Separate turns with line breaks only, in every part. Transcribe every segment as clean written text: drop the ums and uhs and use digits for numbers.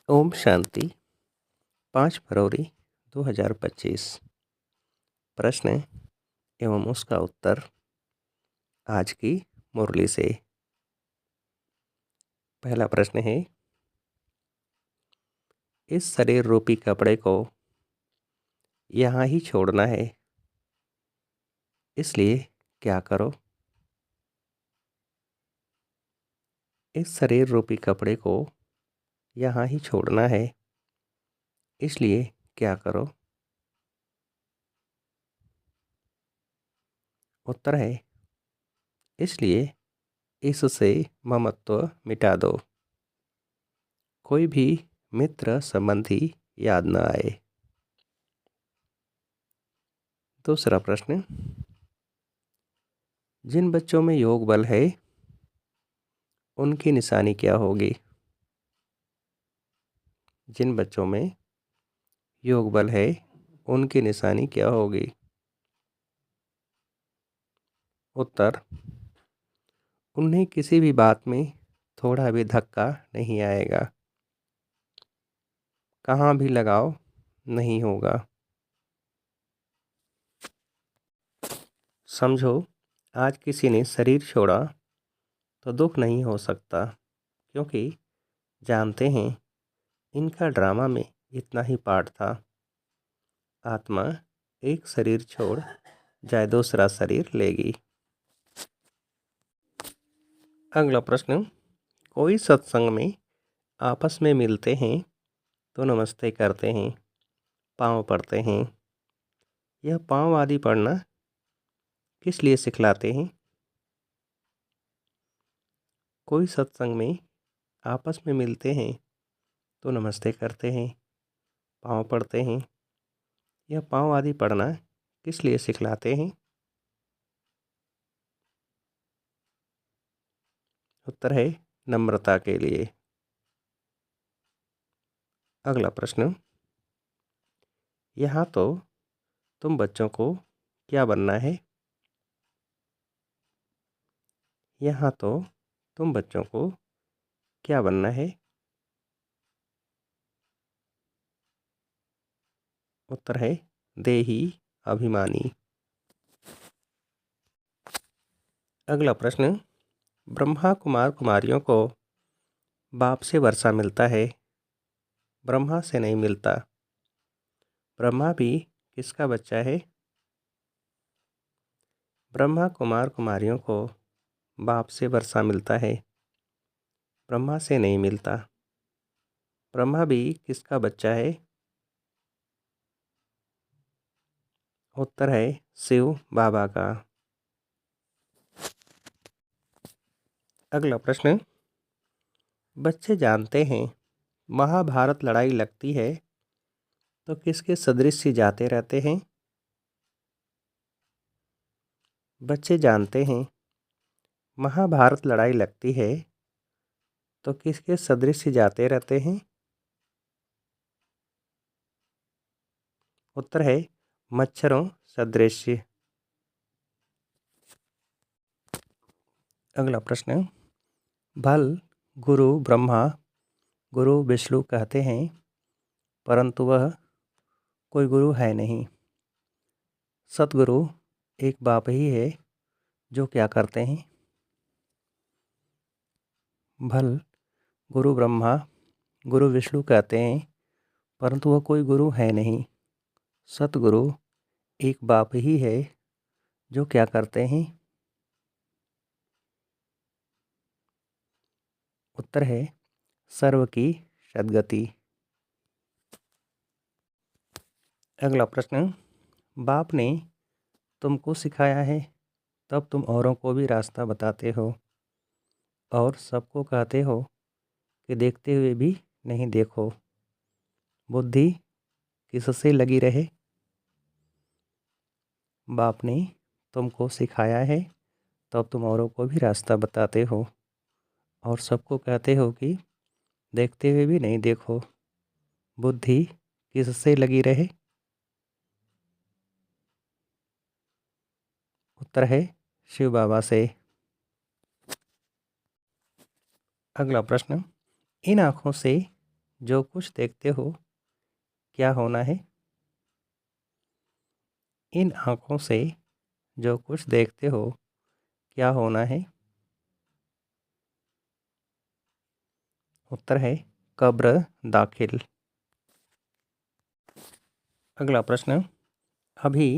ओम शांति। 5 फरवरी 2025। प्रश्न एवं उसका उत्तर आज की मुरली से। पहला प्रश्न है, इस शरीर रूपी कपड़े को यहाँ ही छोड़ना है, इसलिए क्या करो? इस शरीर रूपी कपड़े को यहाँ ही छोड़ना है, इसलिए क्या करो? उत्तर है, इसलिए इससे ममत्व मिटा दो, कोई भी मित्र संबंधी याद न आए। दूसरा प्रश्न, जिन बच्चों में योग बल है उनकी निशानी क्या होगी? जिन बच्चों में योग बल है उनकी निशानी क्या होगी? उत्तर, उन्हें किसी भी बात में थोड़ा भी धक्का नहीं आएगा, कहाँ भी लगाव नहीं होगा। समझो, आज किसी ने शरीर छोड़ा तो दुख नहीं हो सकता, क्योंकि जानते हैं इनका ड्रामा में इतना ही पार्ट था। आत्मा एक शरीर छोड़ जाए दूसरा शरीर लेगी। अगला प्रश्न, कोई सत्संग में आपस में मिलते हैं तो नमस्ते करते हैं, पाँव पड़ते हैं। यह पाँव आदि पढ़ना किस लिए सिखलाते हैं? कोई सत्संग में आपस में मिलते हैं तो नमस्ते करते हैं, पाँव पड़ते हैं। यह पाँव आदि पढ़ना किस लिए सिखलाते हैं? उत्तर है, नम्रता के लिए। अगला प्रश्न, यहाँ तो तुम बच्चों को क्या बनना है? यहाँ तो तुम बच्चों को क्या बनना है? उत्तर है, देही अभिमानी। अगला प्रश्न, ब्रह्मा कुमार कुमारियों को बाप से वर्षा मिलता है, ब्रह्मा से नहीं मिलता। ब्रह्मा भी किसका बच्चा है? ब्रह्मा कुमार कुमारियों को बाप से वर्षा मिलता है, ब्रह्मा से नहीं मिलता। ब्रह्मा भी किसका बच्चा है? उत्तर है, शिव बाबा का। अगला प्रश्न, बच्चे जानते हैं महाभारत लड़ाई लगती है तो किसके सदृश जाते रहते हैं? बच्चे जानते हैं महाभारत लड़ाई लगती है तो किसके सदृश जाते रहते हैं? उत्तर है, मच्छरों सदृश। अगला प्रश्न, भल गुरु ब्रह्मा गुरु विष्णु कहते हैं, परंतु वह कोई गुरु है नहीं। सतगुरु एक बाप ही है जो क्या करते हैं? भल गुरु ब्रह्मा गुरु विष्णु कहते हैं, परंतु वह कोई गुरु है नहीं। सतगुरु एक बाप ही है जो क्या करते हैं? उत्तर है, सर्व की सद्गति। अगला प्रश्न, बाप ने तुमको सिखाया है तब तुम औरों को भी रास्ता बताते हो और सबको कहते हो कि देखते हुए भी नहीं देखो। बुद्धि किससे लगी रहे? बाप ने तुमको सिखाया है तब तुम औरों को भी रास्ता बताते हो और सबको कहते हो कि देखते हुए भी नहीं देखो। बुद्धि किससे लगी रहे? उत्तर है, शिव बाबा से। अगला प्रश्न, इन आँखों से जो कुछ देखते हो क्या होना है? इन आँखों से जो कुछ देखते हो क्या होना है? उत्तर है कब्र दाखिल। अगला प्रश्न, अभी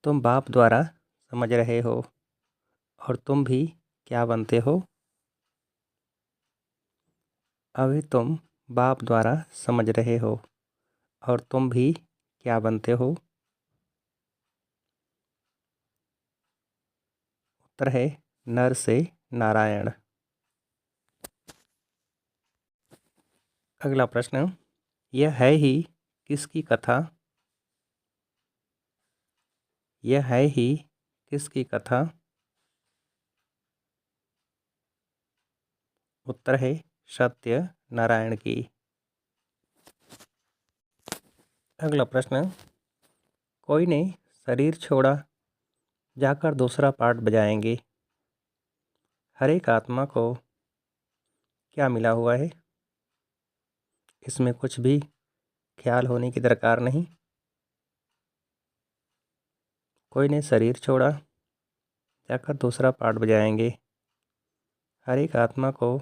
तुम बाप द्वारा समझ रहे हो और तुम भी क्या बनते हो? अभी तुम बाप द्वारा समझ रहे हो और तुम भी क्या बनते हो? उत्तर है नर से नारायण। अगला प्रश्न, यह है ही किसकी कथा? यह है ही किसकी कथा? उत्तर है सत्य नारायण की। अगला प्रश्न, कोई ने शरीर छोड़ा, जाकर दूसरा पार्ट बजाएंगे। हर एक आत्मा को क्या मिला हुआ है? इसमें कुछ भी ख्याल होने की दरकार नहीं। कोई ने शरीर छोड़ा, जाकर दूसरा पार्ट बजाएंगे। हर एक आत्मा को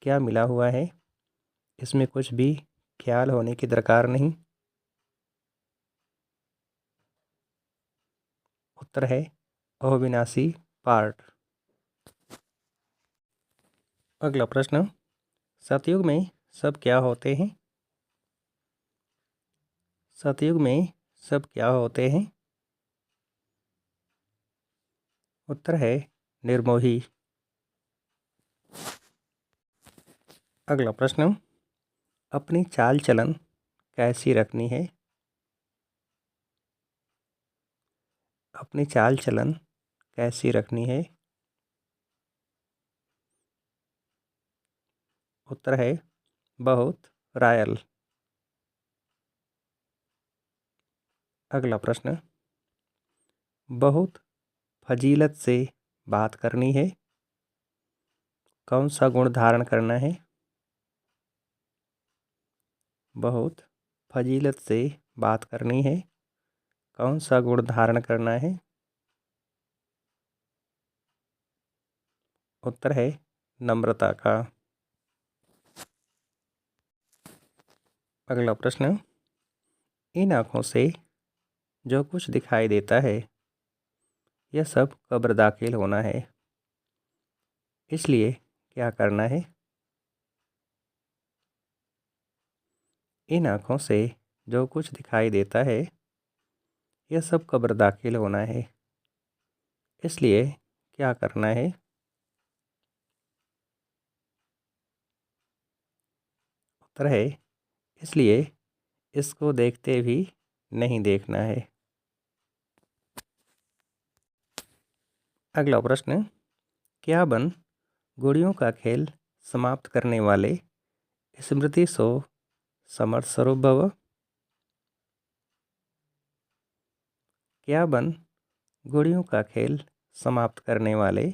क्या मिला हुआ है? इसमें कुछ भी ख्याल होने की दरकार नहीं। उत्तर है अविनाशी पार्ट। अगला प्रश्न, सतयुग में सब क्या होते हैं? सतयुग में सब क्या होते हैं? उत्तर है निर्मोही। अगला प्रश्न, अपनी चाल चलन कैसी रखनी है? अपनी चाल चलन कैसी रखनी है? उत्तर है बहुत रायल। अगला प्रश्न, बहुत फजीलत से बात करनी है। कौन सा गुण धारण करना है? बहुत फजीलत से बात करनी है। कौन सा गुण धारण करना है? उत्तर है नम्रता का। अगला प्रश्न, इन आँखों से जो कुछ दिखाई देता है यह सब कब्र दाखिल होना है, इसलिए क्या करना है? इन आँखों से जो कुछ दिखाई देता है यह सब कब्र दाखिल होना है, इसलिए क्या करना है? उत्तर है इसलिए इसको देखते भी नहीं देखना है। अगला प्रश्न, क्या बन गुड़ियों का खेल समाप्त करने वाले स्मृति सो समर्थ स्वरूप भव? क्या बन गुड़ियों का खेल समाप्त करने वाले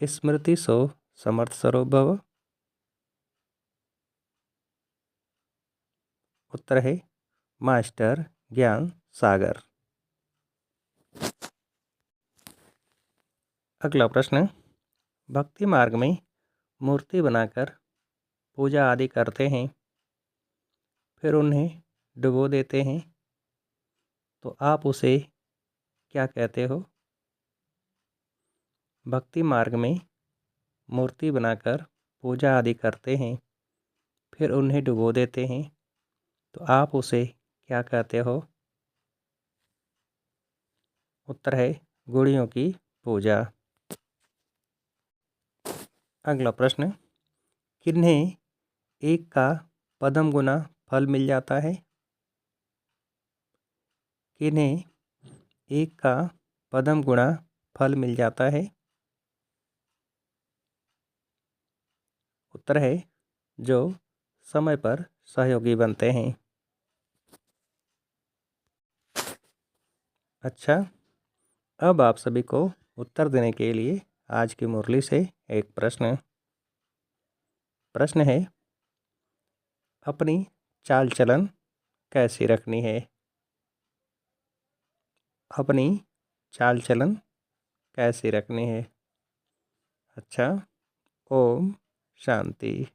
स्मृति सो समर्थ स्वरूप भव? उत्तर है मास्टर ज्ञान सागर। अगला प्रश्न, भक्ति मार्ग में मूर्ति बनाकर पूजा आदि करते हैं, फिर उन्हें डुबो देते हैं, तो आप उसे क्या कहते हो? भक्ति मार्ग में मूर्ति बनाकर पूजा आदि करते हैं, फिर उन्हें डुबो देते हैं, तो आप उसे क्या कहते हो? उत्तर है गुड़ियों की पूजा। अगला प्रश्न, किन्हें एक का पदम गुना फल मिल जाता है? किन्हें एक का पदम गुणा फल मिल जाता है? उत्तर है जो समय पर सहयोगी बनते हैं। अच्छा, अब आप सभी को उत्तर देने के लिए आज की मुरली से एक प्रश्न है। अपनी चाल चलन कैसी रखनी है? अपनी चाल चलन कैसी रखनी है? अच्छा, ओम शांति।